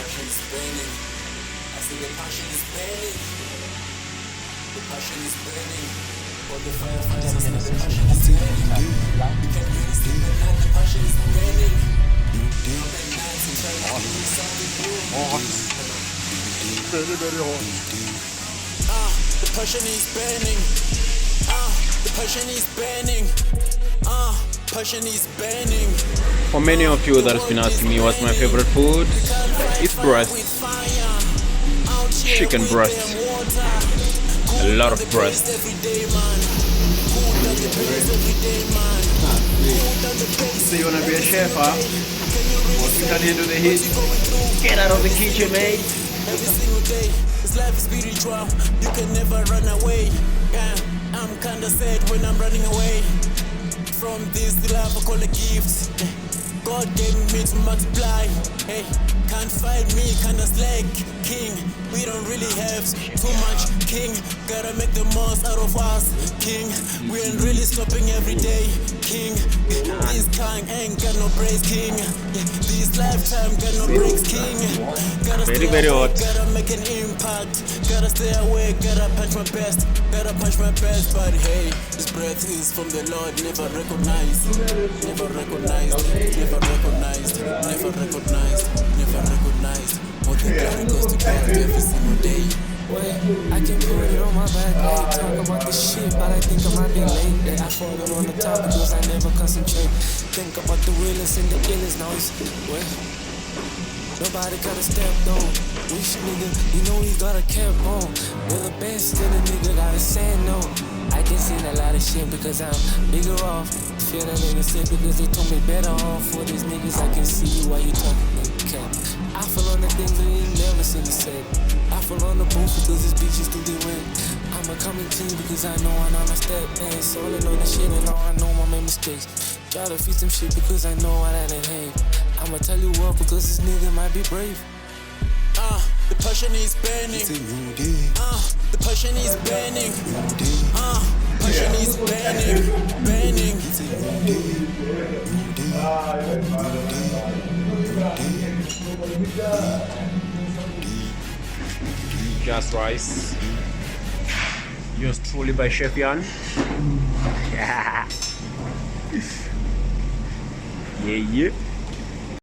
passion is burning. I say the passion is burning. The passion is burning. For the firefighters, I say the passion is burning. We can really sleep at night, the passion is burning. Long at nights and trying to do something new. Very, very hot. The passion is burning. The passion is burning. Passion is burning. For many of you that has been asking me what's my favorite food, it's breast. Chicken breast. A lot of breast. So you wanna be a chef, huh? What you can handle the heat? Get out of the kitchen, mate. Every single day, this life is spiritual. You can never run away. Yeah, I'm kinda sad when I'm running away from this love I call a gift. God gave me to multiply. Hey, can't fight me, kinda slack. King, we don't really have too much. King, gotta make the most out of us. King, we ain't really stopping every day. King, this kind ain't got no breaks. King, this lifetime got no breaks. King, gotta Very, stay very awake, hot. gotta make an impact. Gotta stay awake, gotta punch my best. Gotta punch my best, but hey, this breath is from the Lord. Never recognized, never recognized, never recognized, never recognized, never recognized. All the glory goes to God every single day. Wait, I can put it on my back, hey, talk about this shit, but I think I might be late. Hey, I fall on the top because I never concentrate. Think about the realest and the illest noise. Wait, nobody got a step on. Wish nigga, you know he got a cap on. You're the best, and the nigga gotta say no. I can see a lot of shit because I'm bigger off. Feel the niggas sick because they told me better off. For these niggas, I can see you while you talking nigga cap. I feel on the things that you never seen me say. I fall on the booth because this bitch is through the wind. I'ma come clean because I know I'm on a step. Ain't so I know the shit and all I know I made mistakes. Try to feed some shit because I know I didn't hate. I'ma tell you what because this nigga might be brave. The passion is burning. The passion is burning. Passion is burning, burning. Just rice. Yours truly by Chef Jan. Yeah. Yeah, yeah.